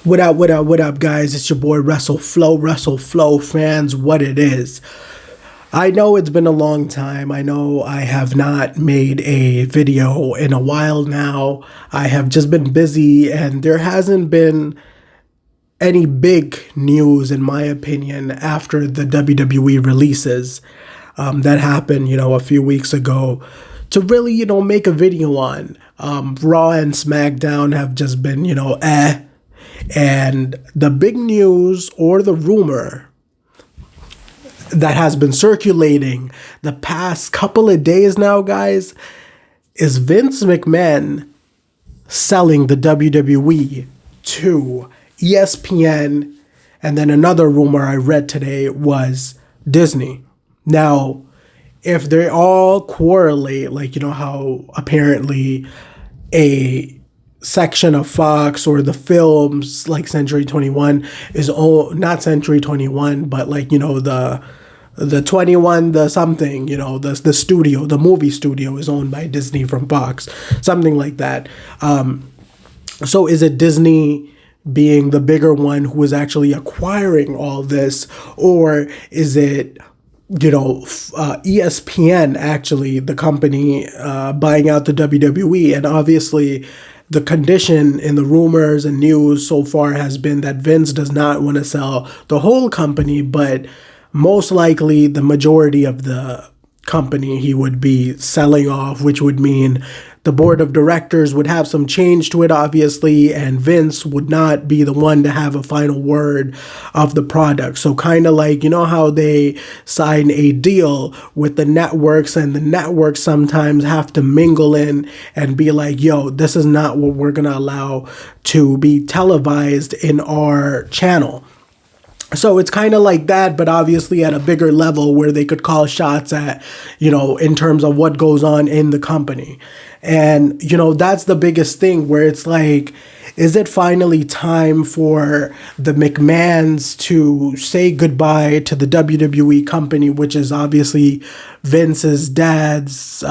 What up, guys? It's your boy Wrestle Flow fans, what it is. I know it's been a long time. I know I have not made a video in a while now. I have just been busy and there hasn't been any big news, in my opinion, after the WWE releases that happened, a few weeks ago to really, make a video on. Raw and SmackDown have just been, And the big news or the rumor that has been circulating the past couple of days now, guys, is Vince McMahon selling the WWE to ESPN. And then another rumor I read today was Disney. Now, if they all correlate, like, how apparently a section of Fox or the films like Century 21 is not Century 21, but like, the 21, the something, the studio, the movie studio is owned by Disney from Fox, something like that. So is it Disney being the bigger one who is actually acquiring all this, or is it ESPN, actually, the company buying out the WWE? And obviously, the condition in the rumors and news so far has been that Vince does not want to sell the whole company, but most likely the majority of the company he would be selling off, which would mean the board of directors would have some change to it, obviously, and Vince would not be the one to have a final word of the product. So kind of like, how they sign a deal with the networks, and the networks sometimes have to mingle in and be like, yo, this is not what we're going to allow to be televised in our channel. So it's kind of like that, but obviously at a bigger level where they could call shots at, in terms of what goes on in the company. And, that's the biggest thing where it's like, is it finally time for the McMahons to say goodbye to the WWE company, which is obviously Vince's dad's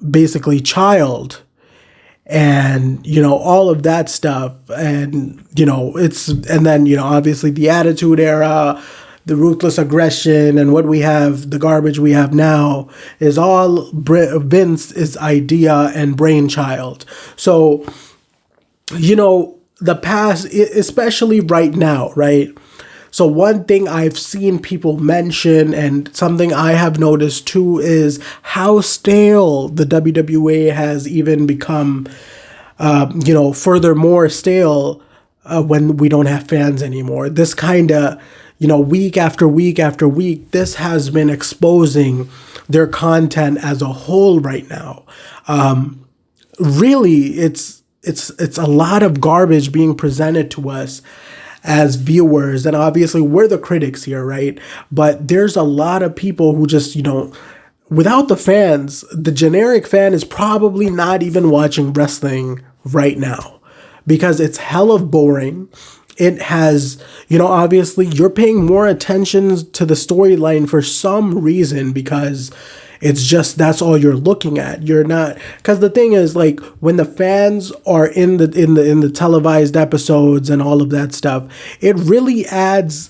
basically child? And, all of that stuff. And, and then, obviously the Attitude Era, the ruthless aggression, and what we have, the garbage we have now is all Vince's idea and brainchild. So, the past, especially right now, right? So one thing I've seen people mention, and something I have noticed too, is how stale the WWE has even become, furthermore stale when we don't have fans anymore. This kind of, week after week after week, this has been exposing their content as a whole right now. Really, it's a lot of garbage being presented to us as viewers, and obviously we're the critics here, right? But there's a lot of people who just, without the fans, the generic fan is probably not even watching wrestling right now because it's hell of boring. It has, obviously you're paying more attention to the storyline for some reason because it's just, that's all you're looking at. You're not, because the thing is, like, when the fans are in the televised episodes and all of that stuff, it really adds,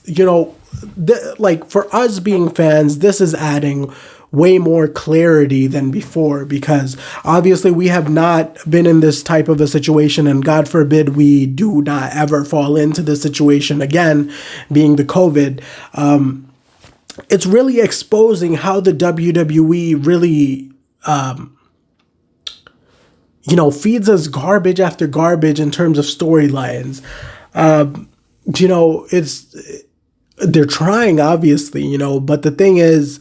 like for us being fans, this is adding way more clarity than before, because obviously we have not been in this type of a situation, and God forbid we do not ever fall into this situation again, being the COVID. It's really exposing how the WWE really, feeds us garbage after garbage in terms of storylines. They're trying, obviously, but the thing is,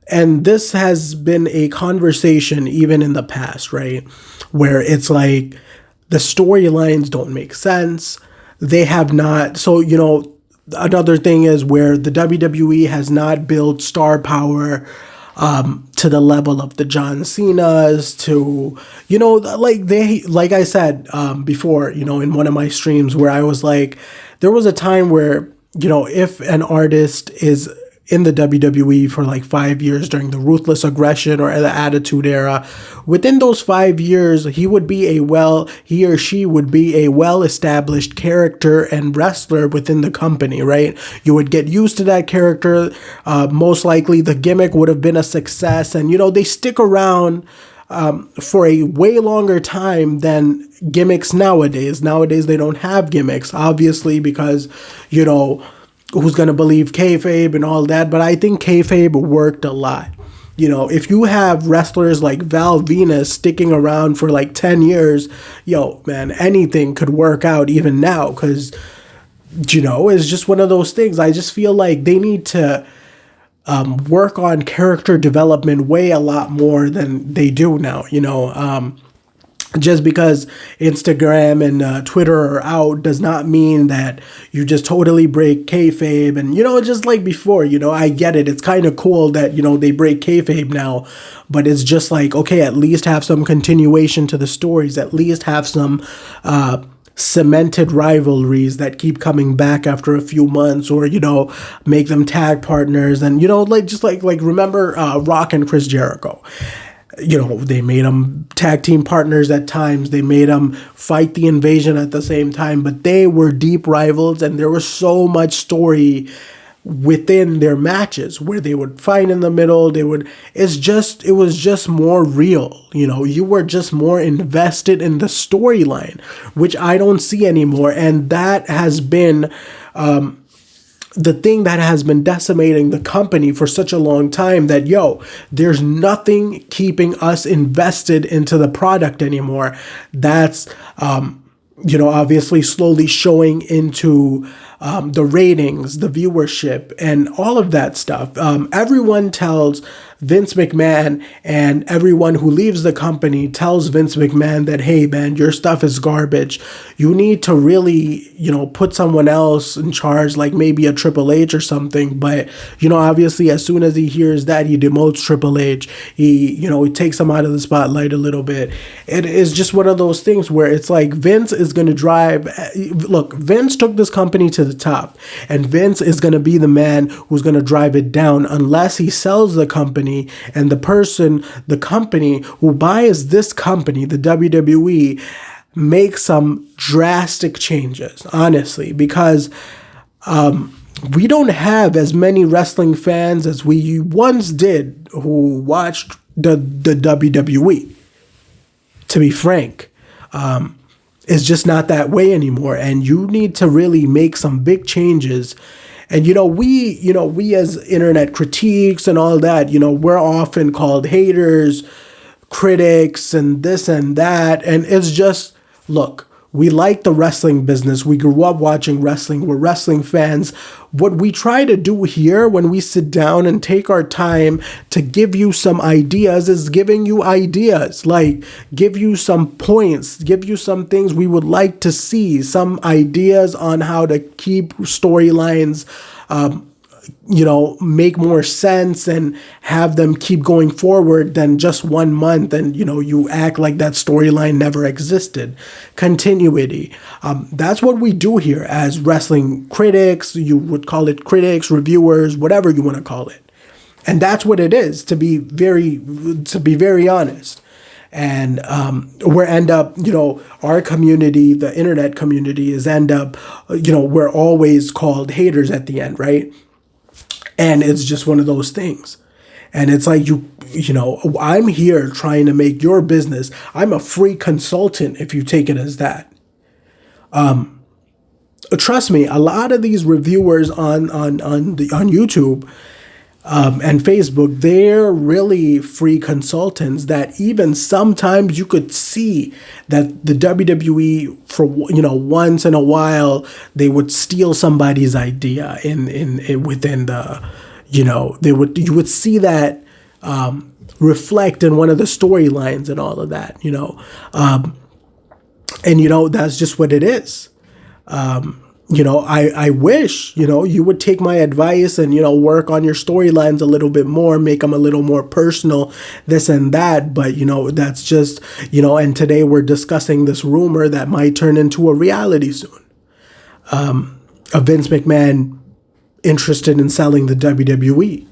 and this has been a conversation even in the past, right? Where it's like the storylines don't make sense. They have not. So, another thing is where the WWE has not built star power to the level of the John Cena's, to, like I said before, in one of my streams where I was like, there was a time where, if an artist is in the WWE for like 5 years during the Ruthless Aggression or the Attitude Era. Within those 5 years, he or she would be a well-established character and wrestler within the company, right? You would get used to that character. Most likely the gimmick would have been a success, and they stick around for a way longer time than gimmicks nowadays. Nowadays, they don't have gimmicks, obviously, because, who's going to believe kayfabe and all that. But I think kayfabe worked a lot. If you have wrestlers like Val Venus sticking around for like 10 years, man, anything could work out even now, because, it's just one of those things. I just feel like they need to work on character development way a lot more than they do now. Just because Instagram and Twitter are out does not mean that you just totally break kayfabe. And, just like before, I get it. It's kind of cool that, they break kayfabe now. But it's just like, okay, at least have some continuation to the stories. At least have some cemented rivalries that keep coming back after a few months, or, make them tag partners. And, remember Rock and Chris Jericho. They made them tag team partners at times. They made them fight the Invasion at the same time, but they were deep rivals, and there was so much story within their matches where they would fight in the middle. It was just more real. You were just more invested in the storyline, which I don't see anymore. And that has been, the thing that has been decimating the company for such a long time, that there's nothing keeping us invested into the product anymore. That's obviously slowly showing into the ratings, the viewership, and all of that stuff. Everyone tells Vince McMahon, and everyone who leaves the company tells Vince McMahon that, hey, man, your stuff is garbage. You need to really, put someone else in charge, like maybe a Triple H or something. But, obviously, as soon as he hears that, he demotes Triple H. He takes him out of the spotlight a little bit. It is just one of those things where it's like Vince is going to drive. Look, Vince took this company to the top, and Vince is going to be the man who's going to drive it down unless he sells the company, and the company who buys this company, the WWE, make some drastic changes, honestly, because we don't have as many wrestling fans as we once did who watched the WWE. To be frank, it's just not that way anymore, and you need to really make some big changes. And, we as internet critiques and all that, we're often called haters, critics, and this and that. And it's just, look, we like the wrestling business. We grew up watching wrestling. We're wrestling fans. What we try to do here when we sit down and take our time to give you some ideas is giving you ideas, like give you some points, give you some things we would like to see, some ideas on how to keep storylines make more sense and have them keep going forward than just 1 month and, you act like that storyline never existed. Continuity. That's what we do here as wrestling critics. You would call it critics, reviewers, whatever you want to call it. And that's what it is, to be very honest. And our community, the internet community, we're always called haters at the end, right? And it's just one of those things. And it's like, I'm here trying to make your business. I'm a free consultant if you take it as that. Trust me, a lot of these reviewers on YouTube and Facebook, they're really free consultants that even sometimes you could see that the WWE, for once in a while, they would steal somebody's idea within the, you would see that reflect in one of the storylines and all of that, and that's just what it is. I wish, you would take my advice and, work on your storylines a little bit more, make them a little more personal, this and that. But, that's just, and today we're discussing this rumor that might turn into a reality soon. Vince McMahon interested in selling the WWE.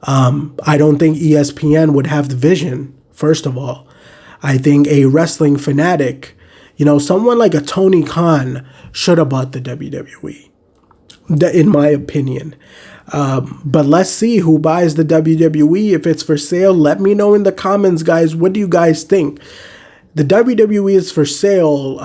I don't think ESPN would have the vision, first of all. I think a wrestling fanatic, someone like a Tony Khan should have bought the WWE, in my opinion. But let's see who buys the WWE. If it's for sale, let me know in the comments, guys. What do you guys think? The WWE is for sale.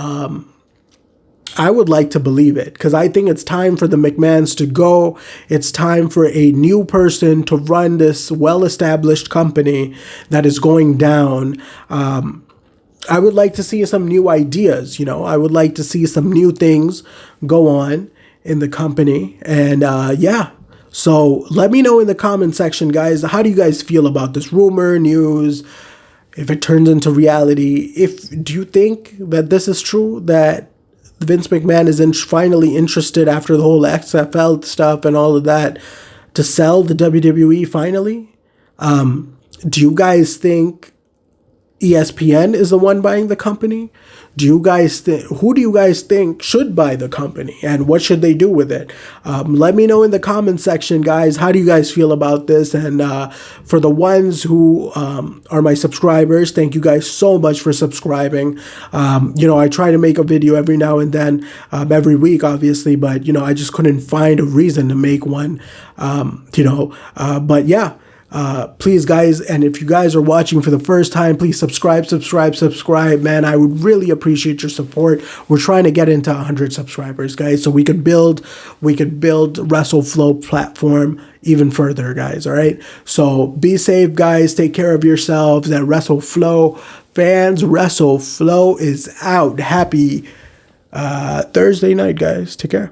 I would like to believe it, because I think it's time for the McMahons to go. It's time for a new person to run this well-established company that is going down. I would like to see some new ideas, I would like to see some new things go on in the company. And yeah, so let me know in the comment section, guys. How do you guys feel about this rumor, news? If it turns into reality, do you think that this is true, that Vince McMahon is finally interested after the whole XFL stuff and all of that to sell the WWE finally? Do you guys think ESPN is the one buying the company? Who do you guys think should buy the company, and what should they do with it? Let me know in the comment section, guys. How do you guys feel about this? And for the ones who are my subscribers, thank you guys so much for subscribing. I try to make a video every now and then, every week, obviously, but I just couldn't find a reason to make one. But yeah. Please, guys, and if you guys are watching for the first time, please subscribe, man. I would really appreciate your support. We're trying to get into 100 subscribers, guys, so we could build WrestleFlow platform even further, guys. All right, so be safe, guys. Take care of yourselves. At WrestleFlow fans, WrestleFlow is out. Happy Thursday night, guys. Take care.